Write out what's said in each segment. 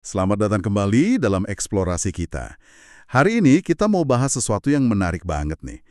Selamat datang kembali dalam eksplorasi kita. Hari ini kita mau bahas sesuatu yang menarik banget nih.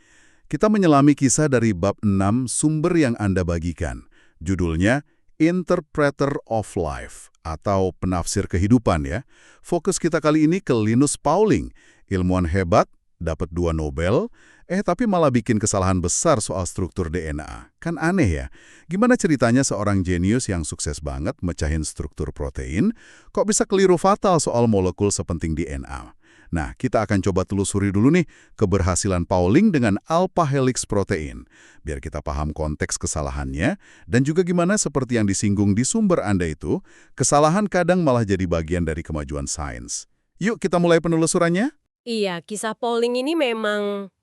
Kita menyelami kisah dari bab 6 sumber yang Anda bagikan. Judulnya Interpreter of Life atau penafsir kehidupan ya. Fokus kita kali ini ke Linus Pauling, ilmuwan hebat, dapat 2 Nobel, tapi malah bikin kesalahan besar soal struktur DNA. Kan aneh ya? Gimana ceritanya seorang jenius yang sukses banget mecahin struktur protein, kok bisa keliru fatal soal molekul sepenting DNA? Nah, kita akan coba telusuri dulu nih keberhasilan Pauling dengan alpha helix protein, biar kita paham konteks kesalahannya, dan juga gimana seperti yang disinggung di sumber Anda itu, kesalahan kadang malah jadi bagian dari kemajuan sains. Yuk kita mulai penelusurannya? Iya, kisah Pauling ini memang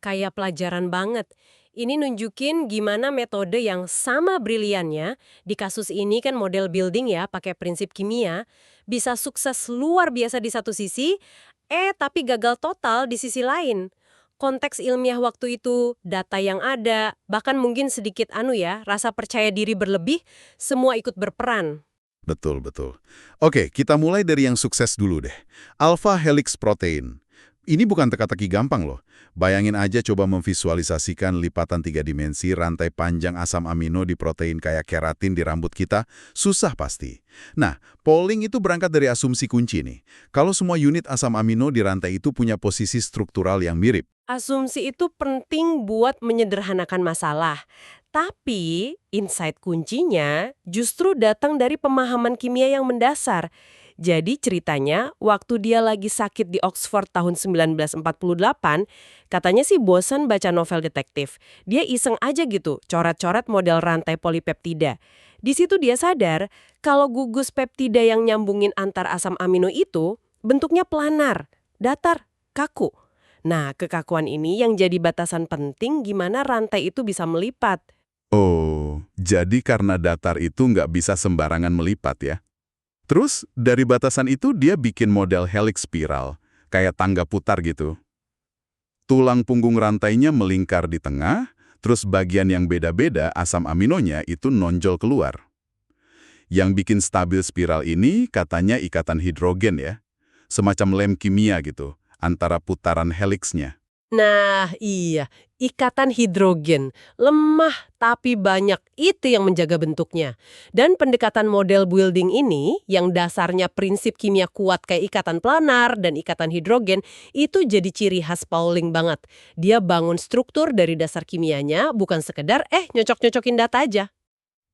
kayak pelajaran banget. Ini nunjukin gimana metode yang sama briliannya, di kasus ini kan model building ya, pakai prinsip kimia, bisa sukses luar biasa di satu sisi, tapi gagal total di sisi lain. Konteks ilmiah waktu itu, data yang ada, bahkan mungkin sedikit rasa percaya diri berlebih, semua ikut berperan. Betul, betul. Oke, kita mulai dari yang sukses dulu deh. Alpha helix protein. Ini bukan teka-teki gampang loh. Bayangin aja coba memvisualisasikan lipatan 3 dimensi rantai panjang asam amino di protein kayak keratin di rambut kita. Susah pasti. Nah, Pauling itu berangkat dari asumsi kunci nih. Kalau semua unit asam amino di rantai itu punya posisi struktural yang mirip. Asumsi itu penting buat menyederhanakan masalah. Tapi, insight kuncinya justru datang dari pemahaman kimia yang mendasar. Jadi ceritanya, waktu dia lagi sakit di Oxford tahun 1948, katanya sih bosan baca novel detektif. Dia iseng aja gitu, coret-coret model rantai polipeptida. Di situ dia sadar, kalau gugus peptida yang nyambungin antar asam amino itu, bentuknya planar, datar, kaku. Nah, kekakuan ini yang jadi batasan penting gimana rantai itu bisa melipat. Oh, jadi karena datar itu nggak bisa sembarangan melipat ya? Terus, dari batasan itu dia bikin model helix spiral, kayak tangga putar gitu. Tulang punggung rantainya melingkar di tengah, terus bagian yang beda-beda asam aminonya itu nonjol keluar. Yang bikin stabil spiral ini katanya ikatan hidrogen ya, semacam lem kimia gitu, antara putaran helixnya. Nah, iya, ikatan hidrogen. Lemah tapi banyak, itu yang menjaga bentuknya. Dan pendekatan model building ini, yang dasarnya prinsip kimia kuat kayak ikatan planar dan ikatan hidrogen, itu jadi ciri khas Pauling banget. Dia bangun struktur dari dasar kimianya, bukan sekedar nyocok-nyocokin data aja.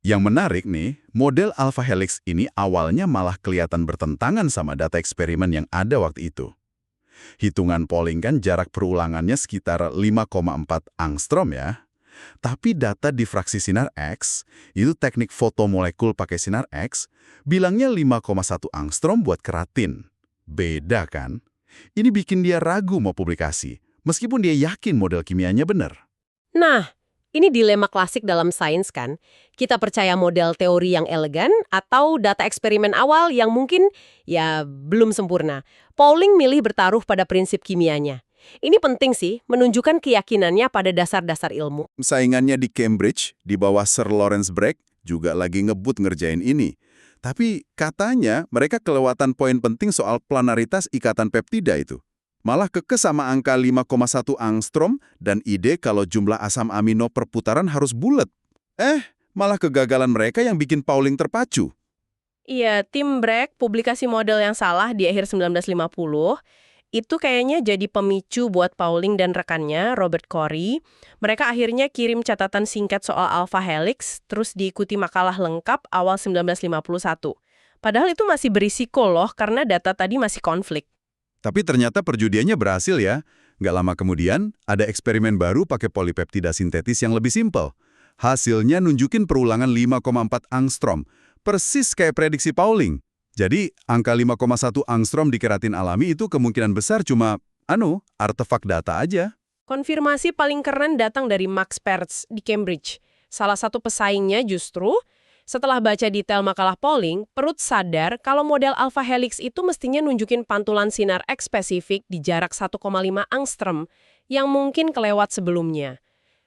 Yang menarik nih, model alpha helix ini awalnya malah kelihatan bertentangan sama data eksperimen yang ada waktu itu. Hitungan Pauling kan jarak perulangannya sekitar 5,4 angstrom ya. Tapi data difraksi sinar X, itu teknik foto molekul pakai sinar X, bilangnya 5,1 angstrom buat keratin. Beda kan? Ini bikin dia ragu mau publikasi, meskipun dia yakin model kimianya benar. Nah, ini dilema klasik dalam sains kan. Kita percaya model teori yang elegan atau data eksperimen awal yang mungkin ya belum sempurna. Pauling milih bertaruh pada prinsip kimianya. Ini penting sih, menunjukkan keyakinannya pada dasar-dasar ilmu. Saingannya di Cambridge, di bawah Sir Lawrence Bragg, juga lagi ngebut ngerjain ini. Tapi katanya mereka kelewatan poin penting soal planaritas ikatan peptida itu. Malah kekeh sama angka 5,1 angstrom dan ide kalau jumlah asam amino per putaran harus bulat. Malah kegagalan mereka yang bikin Pauling terpacu. Iya, tim Bragg publikasi model yang salah di akhir 1950, itu kayaknya jadi pemicu buat Pauling dan rekannya, Robert Corey. Mereka akhirnya kirim catatan singkat soal alpha helix, terus diikuti makalah lengkap awal 1951. Padahal itu masih berisiko loh, karena data tadi masih konflik. Tapi ternyata perjudiannya berhasil ya. Nggak lama kemudian, ada eksperimen baru pakai polipeptida sintetis yang lebih simpel. Hasilnya nunjukin perulangan 5,4 angstrom, persis kayak prediksi Pauling. Jadi, angka 5,1 angstrom di keratin alami itu kemungkinan besar cuma, artefak data aja. Konfirmasi paling keren datang dari Max Perz di Cambridge. Salah satu pesaingnya justru, setelah baca detail makalah Pauling, perut sadar kalau model alpha helix itu mestinya nunjukin pantulan sinar X spesifik di jarak 1,5 angstrom, yang mungkin kelewat sebelumnya.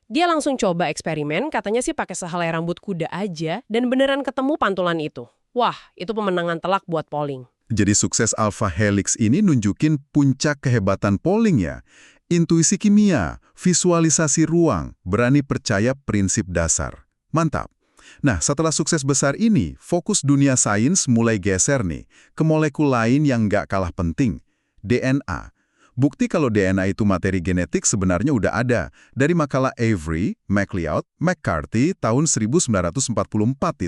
Dia langsung coba eksperimen, katanya sih pakai sehelai rambut kuda aja, dan beneran ketemu pantulan itu. Wah, itu pemenangan telak buat Pauling. Jadi sukses alpha helix ini nunjukin puncak kehebatan Pauling ya. Intuisi kimia, visualisasi ruang, berani percaya prinsip dasar. Mantap. Nah, setelah sukses besar ini, fokus dunia sains mulai geser nih ke molekul lain yang nggak kalah penting, DNA. Bukti kalau DNA itu materi genetik sebenarnya udah ada dari makalah Avery, MacLeod, McCarthy tahun 1944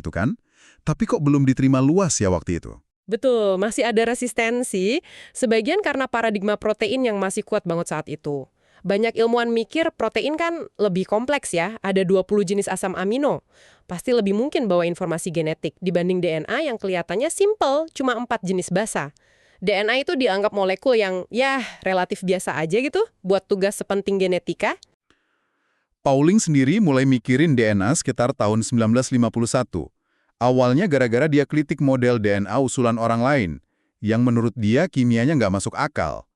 itu kan. Tapi kok belum diterima luas ya waktu itu? Betul, masih ada resistensi, sebagian karena paradigma protein yang masih kuat banget saat itu. Banyak ilmuwan mikir protein kan lebih kompleks ya, ada 20 jenis asam amino. Pasti lebih mungkin bawa informasi genetik dibanding DNA yang kelihatannya simple, cuma 4 jenis basa. DNA itu dianggap molekul yang ya relatif biasa aja gitu buat tugas sepenting genetika. Pauling sendiri mulai mikirin DNA sekitar tahun 1951. Awalnya gara-gara dia kritik model DNA usulan orang lain, yang menurut dia kimianya nggak masuk akal.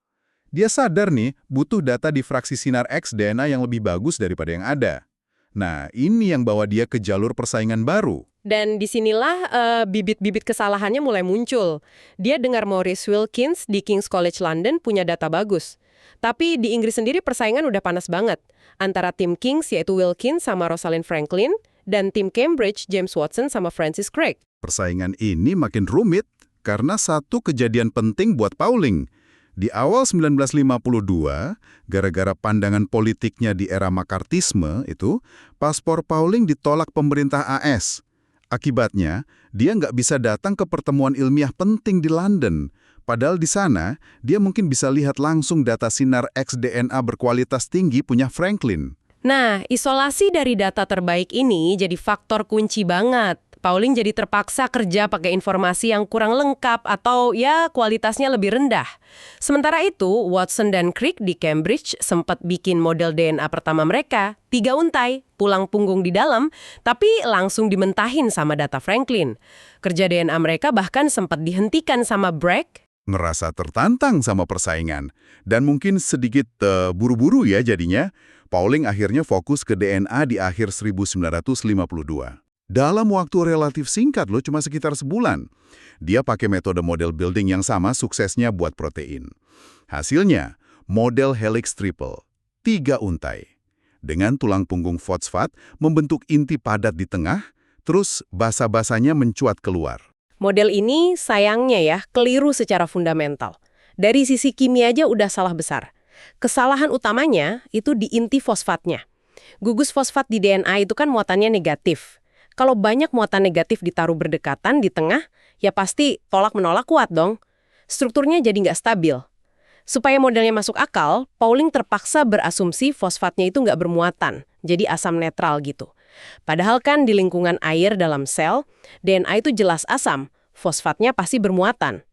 Dia sadar nih, butuh data di fraksi sinar X DNA yang lebih bagus daripada yang ada. Nah, ini yang bawa dia ke jalur persaingan baru. Dan disinilah bibit-bibit kesalahannya mulai muncul. Dia dengar Maurice Wilkins di King's College London punya data bagus. Tapi di Inggris sendiri persaingan udah panas banget. Antara tim King's yaitu Wilkins sama Rosalind Franklin, dan tim Cambridge James Watson sama Francis Crick. Persaingan ini makin rumit karena satu kejadian penting buat Pauling. Di awal 1952, gara-gara pandangan politiknya di era makartisme itu, paspor Pauling ditolak pemerintah AS. Akibatnya, dia nggak bisa datang ke pertemuan ilmiah penting di London. Padahal di sana, dia mungkin bisa lihat langsung data sinar X DNA berkualitas tinggi punya Franklin. Nah, isolasi dari data terbaik ini jadi faktor kunci banget. Pauling jadi terpaksa kerja pakai informasi yang kurang lengkap atau ya kualitasnya lebih rendah. Sementara itu, Watson dan Crick di Cambridge sempat bikin model DNA pertama mereka, 3 untai, tulang punggung di dalam, tapi langsung dimentahin sama data Franklin. Kerja DNA mereka bahkan sempat dihentikan sama Bragg. Ngerasa tertantang sama persaingan. Dan mungkin sedikit buru-buru ya jadinya, Pauling akhirnya fokus ke DNA di akhir 1952. Dalam waktu relatif singkat loh, cuma sekitar sebulan. Dia pakai metode model building yang sama suksesnya buat protein. Hasilnya, model helix triple, 3 untai. Dengan tulang punggung fosfat membentuk inti padat di tengah, terus basa-basanya mencuat keluar. Model ini sayangnya ya, keliru secara fundamental. Dari sisi kimia aja udah salah besar. Kesalahan utamanya itu di inti fosfatnya. Gugus fosfat di DNA itu kan muatannya negatif. Kalau banyak muatan negatif ditaruh berdekatan di tengah, ya pasti tolak-menolak kuat dong. Strukturnya jadi nggak stabil. Supaya modelnya masuk akal, Pauling terpaksa berasumsi fosfatnya itu nggak bermuatan, jadi asam netral gitu. Padahal kan di lingkungan air dalam sel, DNA itu jelas asam, fosfatnya pasti bermuatan.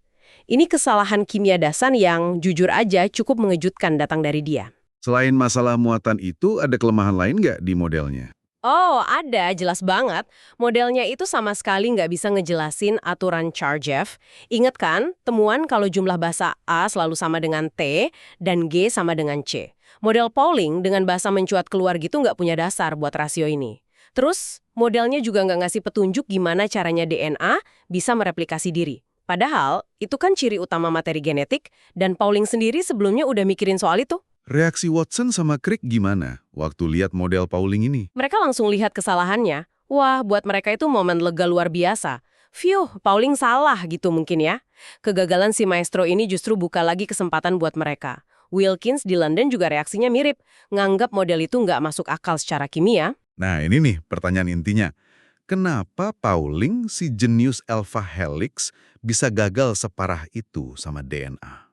Ini kesalahan kimia dasar yang jujur aja cukup mengejutkan datang dari dia. Selain masalah muatan itu, ada kelemahan lain nggak di modelnya? Oh, ada, jelas banget. Modelnya itu sama sekali nggak bisa ngejelasin aturan Chargaff. Ingat kan, temuan kalau jumlah basa A selalu sama dengan T dan G sama dengan C. Model Pauling dengan basa mencuat keluar gitu nggak punya dasar buat rasio ini. Terus, modelnya juga nggak ngasih petunjuk gimana caranya DNA bisa mereplikasi diri. Padahal, itu kan ciri utama materi genetik, dan Pauling sendiri sebelumnya udah mikirin soal itu. Reaksi Watson sama Crick gimana waktu lihat model Pauling ini? Mereka langsung lihat kesalahannya. Wah, buat mereka itu momen lega luar biasa. Phew, Pauling salah gitu mungkin ya. Kegagalan si maestro ini justru buka lagi kesempatan buat mereka. Wilkins di London juga reaksinya mirip. Nganggap model itu nggak masuk akal secara kimia. Nah, ini nih pertanyaan intinya. Kenapa Pauling, si jenius alpha helix, bisa gagal separah itu sama DNA?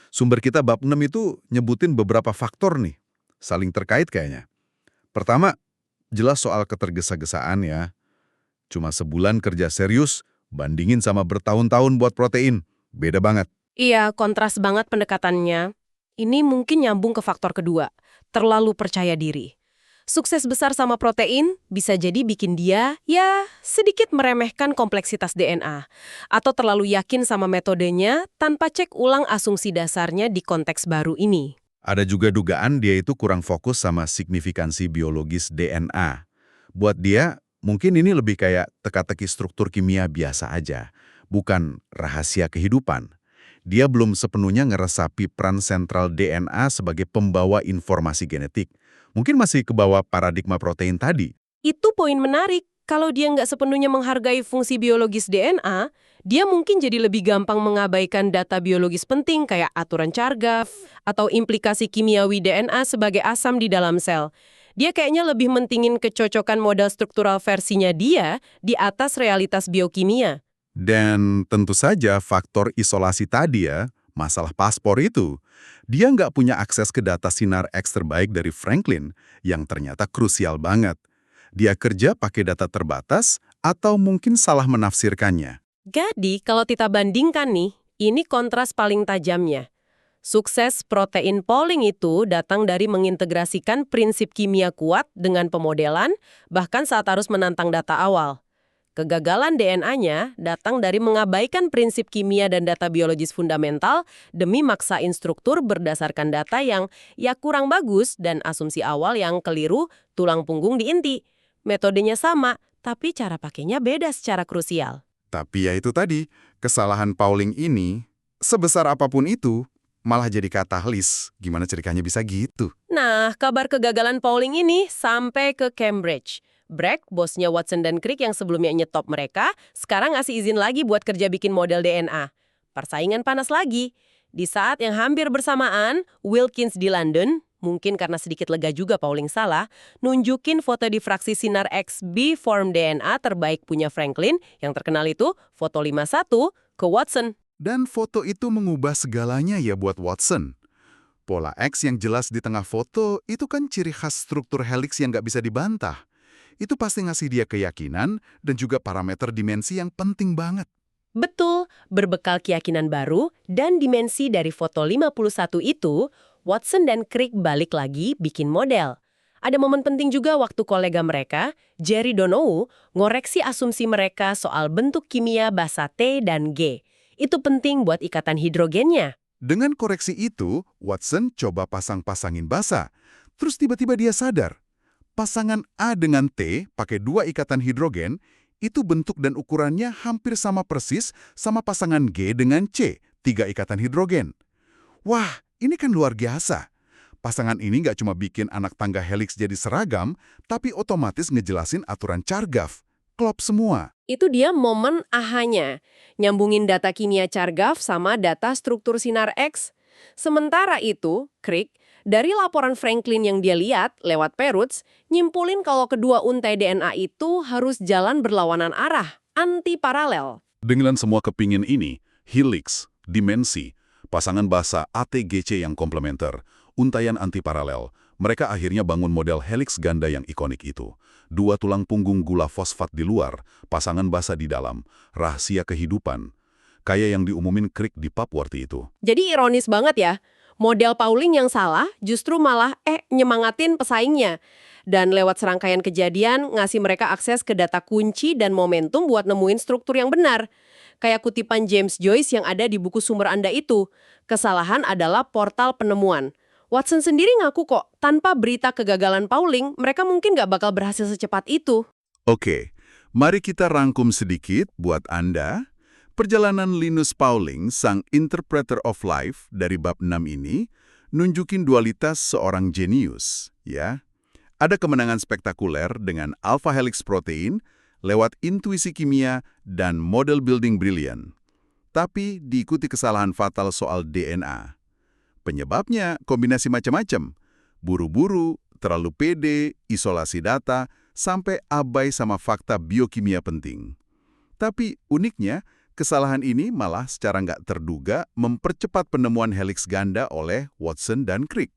Sumber kita bab 6 itu nyebutin beberapa faktor nih, saling terkait kayaknya. Pertama, jelas soal ketergesa-gesaan ya. Cuma sebulan kerja serius, bandingin sama bertahun-tahun buat protein. Beda banget. Iya, kontras banget pendekatannya. Ini mungkin nyambung ke faktor kedua, terlalu percaya diri. Sukses besar sama protein bisa jadi bikin dia, ya, sedikit meremehkan kompleksitas DNA. Atau terlalu yakin sama metodenya tanpa cek ulang asumsi dasarnya di konteks baru ini. Ada juga dugaan dia itu kurang fokus sama signifikansi biologis DNA. Buat dia, mungkin ini lebih kayak teka-teki struktur kimia biasa aja. bukan rahasia kehidupan. Dia belum sepenuhnya ngeresapi peran sentral DNA sebagai pembawa informasi genetik. Mungkin masih kebawa paradigma protein tadi. Itu poin menarik. Kalau dia nggak sepenuhnya menghargai fungsi biologis DNA, dia mungkin jadi lebih gampang mengabaikan data biologis penting kayak aturan Chargaff atau implikasi kimiawi DNA sebagai asam di dalam sel. Dia kayaknya lebih mentingin kecocokan model struktural versinya dia di atas realitas biokimia. Dan tentu saja faktor isolasi tadi ya, masalah paspor itu. Dia nggak punya akses ke data sinar X terbaik dari Franklin, yang ternyata krusial banget. Dia kerja pakai data terbatas atau mungkin salah menafsirkannya. Jadi, kalau kita bandingkan nih, ini kontras paling tajamnya. Sukses protein polling itu datang dari mengintegrasikan prinsip kimia kuat dengan pemodelan, bahkan saat harus menantang data awal. Kegagalan DNA-nya datang dari mengabaikan prinsip kimia dan data biologis fundamental demi maksain struktur berdasarkan data yang ya kurang bagus dan asumsi awal yang keliru, tulang punggung di inti. Metodenya sama, tapi cara pakainya beda secara krusial. Tapi ya itu tadi, kesalahan Pauling ini, sebesar apapun itu, malah jadi katalis. Gimana ceritanya bisa gitu? Nah, kabar kegagalan Pauling ini sampai ke Cambridge. Bragg, bosnya Watson dan Crick yang sebelumnya nyetop mereka, sekarang ngasih izin lagi buat kerja bikin model DNA. Persaingan panas lagi. Di saat yang hampir bersamaan, Wilkins di London, mungkin karena sedikit lega juga Pauling salah, nunjukin foto di fraksi sinar X B-form DNA terbaik punya Franklin, yang terkenal itu foto 51, ke Watson. Dan foto itu mengubah segalanya ya buat Watson. Pola X yang jelas di tengah foto itu kan ciri khas struktur helix yang nggak bisa dibantah. Itu pasti ngasih dia keyakinan dan juga parameter dimensi yang penting banget. Betul, berbekal keyakinan baru dan dimensi dari foto 51 itu, Watson dan Crick balik lagi bikin model. Ada momen penting juga waktu kolega mereka, Jerry Donohue, ngoreksi asumsi mereka soal bentuk kimia basa T dan G. Itu penting buat ikatan hidrogennya. Dengan koreksi itu, Watson coba pasang-pasangin basa. Terus tiba-tiba dia sadar, pasangan A dengan T pakai 2 ikatan hidrogen, itu bentuk dan ukurannya hampir sama persis sama pasangan G dengan C, 3 ikatan hidrogen. Wah, ini kan luar biasa. Pasangan ini nggak cuma bikin anak tangga helix jadi seragam, tapi otomatis ngejelasin aturan Chargaff. Klop semua. Itu dia momen ahanya, nyambungin data kimia Chargaff sama data struktur sinar X. Sementara itu, Crick, dari laporan Franklin yang dia lihat lewat Peruts, nyimpulin kalau kedua untai DNA itu harus jalan berlawanan arah, anti-paralel. Dengan semua kepingin ini, helix, dimensi, pasangan basa ATGC yang komplementer, untaian antiparalel, mereka akhirnya bangun model helix ganda yang ikonik itu. 2 tulang punggung gula fosfat di luar, pasangan basa di dalam, rahasia kehidupan. Kayak yang diumumin Crick di pub waktu itu. Jadi ironis banget ya, model Pauling yang salah justru malah nyemangatin pesaingnya. Dan lewat serangkaian kejadian ngasih mereka akses ke data kunci dan momentum buat nemuin struktur yang benar. Kayak kutipan James Joyce yang ada di buku sumber Anda itu. Kesalahan adalah portal penemuan. Watson sendiri ngaku kok, tanpa berita kegagalan Pauling, mereka mungkin nggak bakal berhasil secepat itu. Oke, mari kita rangkum sedikit buat Anda. Perjalanan Linus Pauling, sang interpreter of life dari bab 6 ini, nunjukin dualitas seorang jenius, ya. Ada kemenangan spektakuler dengan alpha helix protein lewat intuisi kimia dan model building brilian. Tapi diikuti kesalahan fatal soal DNA. Penyebabnya kombinasi macam-macam. Buru-buru, terlalu pede, isolasi data, sampai abai sama fakta biokimia penting. Tapi uniknya, kesalahan ini malah secara nggak terduga mempercepat penemuan helix ganda oleh Watson dan Crick.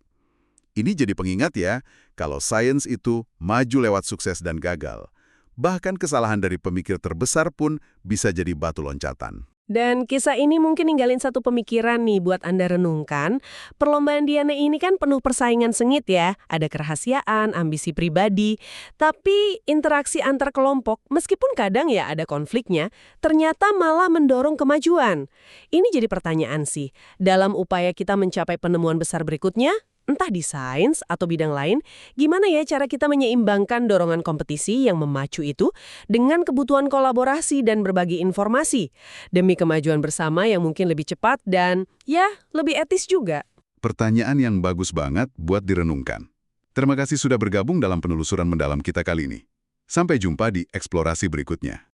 Ini jadi pengingat ya, kalau sains itu maju lewat sukses dan gagal. Bahkan kesalahan dari pemikir terbesar pun bisa jadi batu loncatan. Dan kisah ini mungkin ninggalin satu pemikiran nih buat Anda renungkan. Perlombaan DNA ini kan penuh persaingan sengit ya. Ada kerahasiaan, ambisi pribadi. Tapi interaksi antar kelompok, meskipun kadang ya ada konfliknya, ternyata malah mendorong kemajuan. Ini jadi pertanyaan sih. Dalam upaya kita mencapai penemuan besar berikutnya, Entah di sains atau bidang lain, gimana ya cara kita menyeimbangkan dorongan kompetisi yang memacu itu dengan kebutuhan kolaborasi dan berbagi informasi demi kemajuan bersama yang mungkin lebih cepat dan ya lebih etis juga. Pertanyaan yang bagus banget buat direnungkan. Terima kasih sudah bergabung dalam penelusuran mendalam kita kali ini. Sampai jumpa di eksplorasi berikutnya.